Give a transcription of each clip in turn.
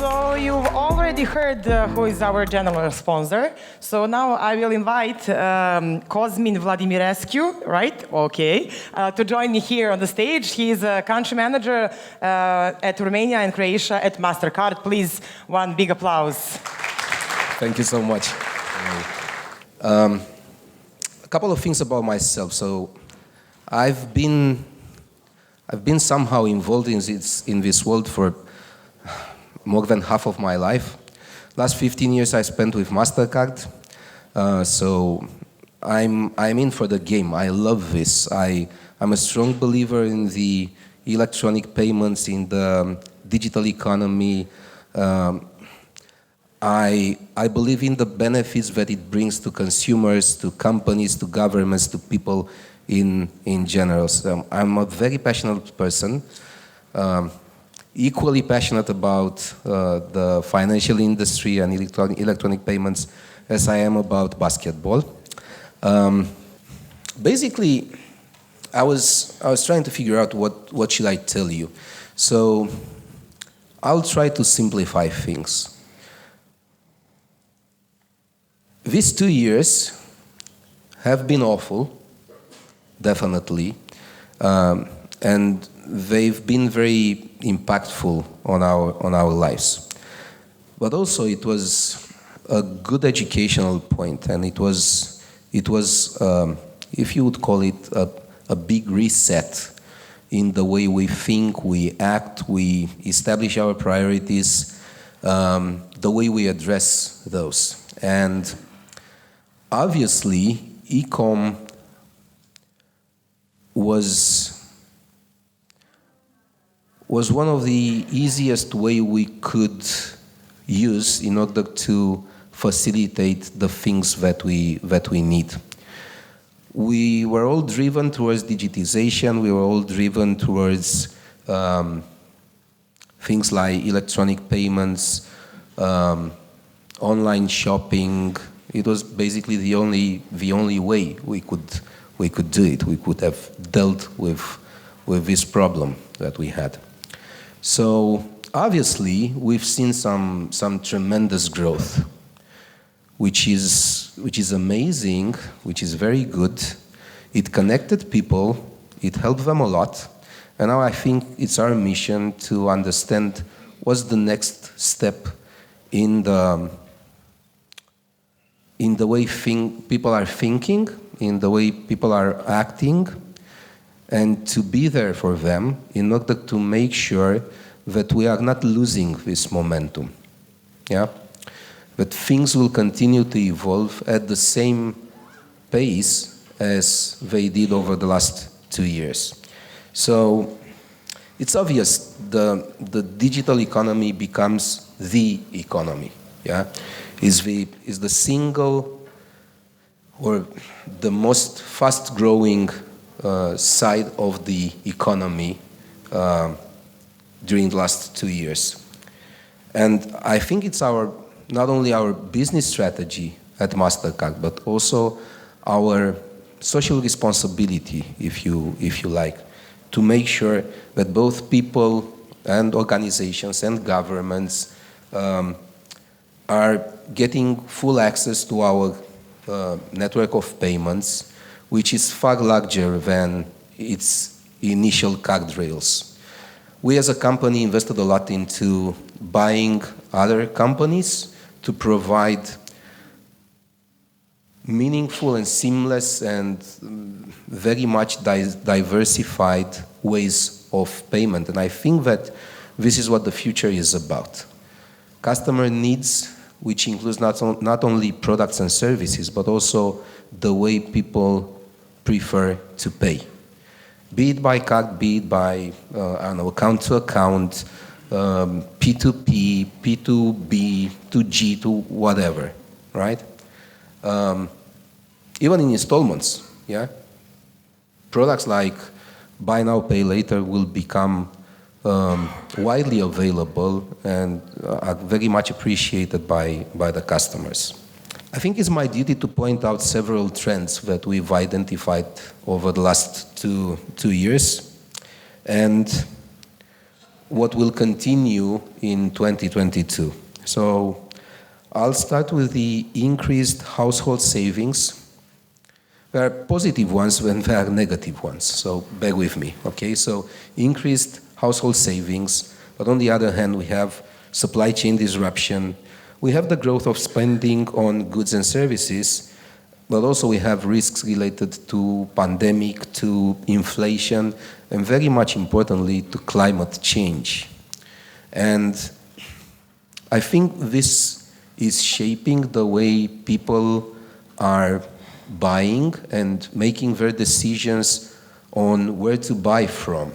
So you've already heard who is our general sponsor. So now I will invite Cosmin Vladimirescu, right? Okay, to join me here on the stage. He is a country manager at Romania and Croatia at Mastercard. Please, one big applause. Thank you so much. A couple of things about myself. So I've been somehow involved in this world for more than half of my life. Last 15 years I spent with Mastercard. So I'm in for the game. I love this. I'm a strong believer in the electronic payments, in the digital economy. I believe in the benefits that it brings to consumers, to companies, to governments, to people in general. So I'm a very passionate person. Equally passionate about the financial industry and electronic payments as I am about basketball. Basically, I was trying to figure out what should I tell you. So I'll try to simplify things. These 2 years have been awful, definitely, and they've been very impactful on our lives. But also it was a good educational point, and it was if you would call it a big reset in the way we think, we act, we establish our priorities, the way we address those. And obviously, e-com was one of the easiest way we could use in order to facilitate the things that we need. We were all driven towards digitization. We were all driven towards things like electronic payments, online shopping. It was basically the only way we could do it. We could have dealt with this problem that we had. So obviously, we've seen some tremendous growth, which is amazing, which is very good. It connected people, it helped them a lot, and now I think it's our mission to understand what's the next step in the way people are thinking, in the way people are acting, and to be there for them in order to make sure that we are not losing this momentum. Yeah? That things will continue to evolve at the same pace as they did over the last 2 years. So it's obvious the digital economy becomes the economy. Yeah? Is the single or the most fast-growing side of the economy during the last 2 years. And I think it's not only our business strategy at Mastercard, but also our social responsibility, if you like, to make sure that both people and organizations and governments are getting full access to our network of payments, which is far larger than its initial guardrails. We as a company invested a lot into buying other companies to provide meaningful and seamless and very much diversified ways of payment. And I think that this is what the future is about. Customer needs, which includes not only products and services, but also the way people prefer to pay. Be it by card, be it by account to account, P2P, P2B, 2G, to whatever, right? Even in installments, yeah? Products like buy now, pay later will become widely available and are very much appreciated by the customers. I think it's my duty to point out several trends that we've identified over the last two years and what will continue in 2022. So I'll start with the increased household savings. There are positive ones and there are negative ones, so bear with me, okay? So increased household savings, but on the other hand, we have supply chain disruption. We have the growth of spending on goods and services, but also we have risks related to pandemic, to inflation, and very much importantly, to climate change. And I think this is shaping the way people are buying and making their decisions on where to buy from.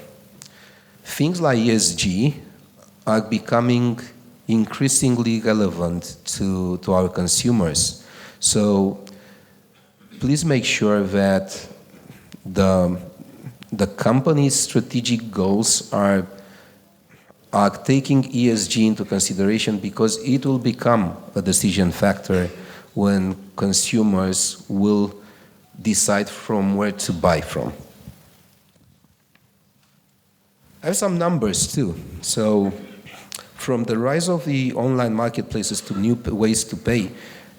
Things like ESG are becoming increasingly relevant to our consumers. So please make sure that the company's strategic goals are taking ESG into consideration, because it will become a decision factor when consumers will decide from where to buy from. I have some numbers too. So from the rise of the online marketplaces to new ways to pay,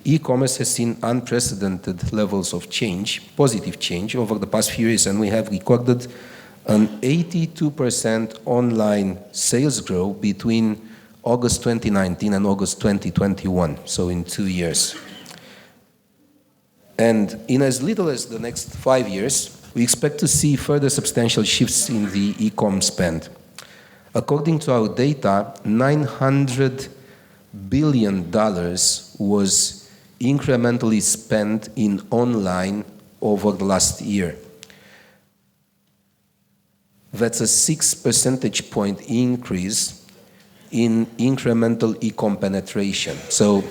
e-commerce has seen unprecedented levels of change, positive change, over the past few years, and we have recorded an 82% online sales growth between August 2019 and August 2021, so in 2 years. And in as little as the next 5 years, we expect to see further substantial shifts in the e-com spend. According to our data, $900 billion was incrementally spent in online over the last year. That's a 6 percentage point increase in incremental e-com penetration. So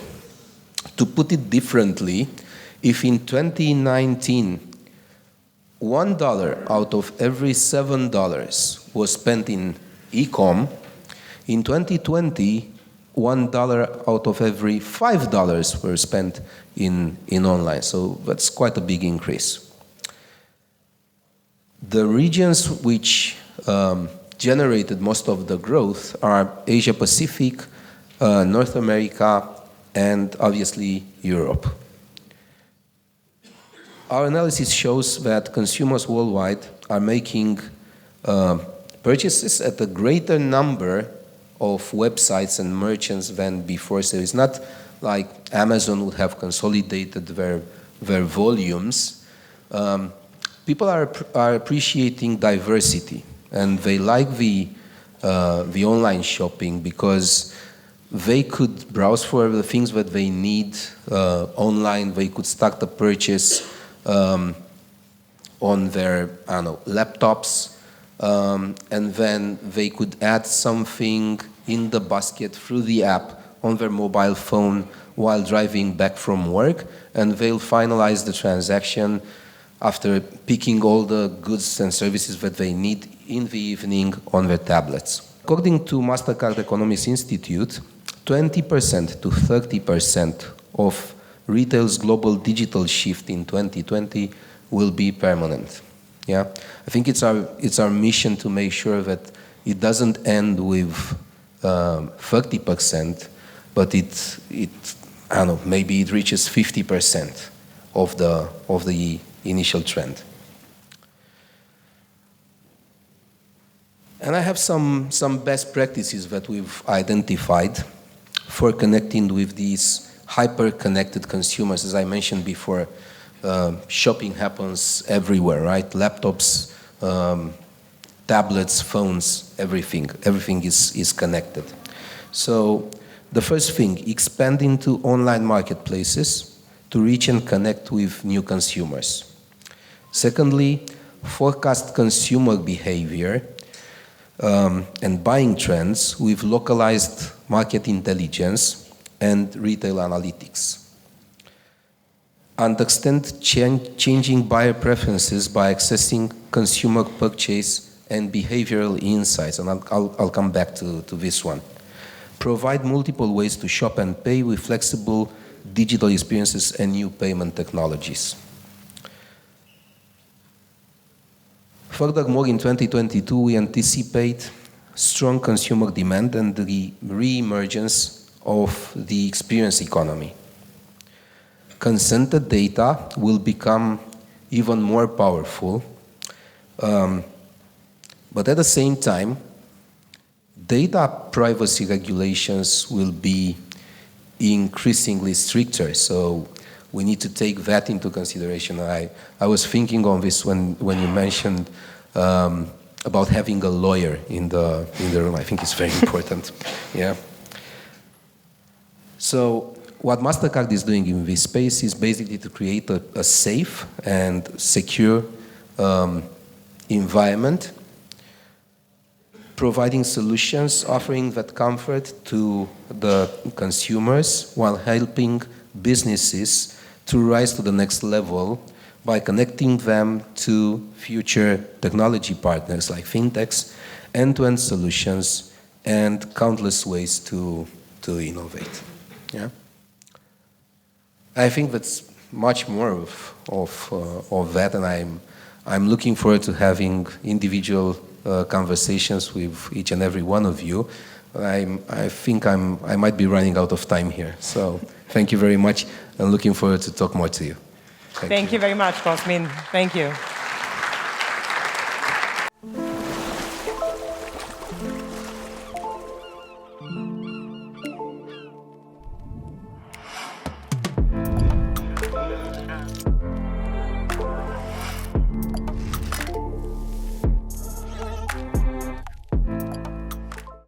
to put it differently, if in 2019, $1 out of every $7 was spent in e-com, in 2020, $1 out of every $5 were spent in online. So that's quite a big increase. The regions which generated most of the growth are Asia Pacific, North America, and obviously Europe. Our analysis shows that consumers worldwide are making purchases at a greater number of websites and merchants than before. So it's not like Amazon would have consolidated their volumes. People are appreciating diversity, and they like the online shopping because they could browse for the things that they need online. They could start the purchase on their, laptops, and then they could add something in the basket through the app on their mobile phone while driving back from work, and they'll finalize the transaction after picking all the goods and services that they need in the evening on their tablets. According to Mastercard Economics Institute, 20% to 30% of retail's global digital shift in 2020 will be permanent. Yeah, I think it's our mission to make sure that it doesn't end with 30%, but maybe it reaches 50% of the initial trend. And I have some best practices that we've identified for connecting with these hyper-connected consumers. As I mentioned before, shopping happens everywhere, right? Laptops, tablets, phones, everything is connected. So the first thing, expand into online marketplaces to reach and connect with new consumers. Secondly, forecast consumer behavior and buying trends with localized market intelligence and retail analytics. Understand changing buyer preferences by accessing consumer purchase and behavioral insights, and I'll come back to this one. Provide multiple ways to shop and pay with flexible digital experiences and new payment technologies. Furthermore, in 2022, we anticipate strong consumer demand and the re-emergence of the experience economy. Consented data will become even more powerful, but at the same time, data privacy regulations will be increasingly stricter, so we need to take that into consideration. I was thinking on this when you mentioned about having a lawyer in the room. I think it's very important. Yeah. So what Mastercard is doing in this space is basically to create a safe and secure environment, providing solutions, offering that comfort to the consumers while helping businesses to rise to the next level by connecting them to future technology partners like fintechs, end-to-end solutions, and countless ways to innovate. Yeah? I think that's much more of that, and I'm looking forward to having individual conversations with each and every one of you. I think I might be running out of time here. So thank you very much, and looking forward to talk more to you. Thank you very much, Cosmin. Thank you.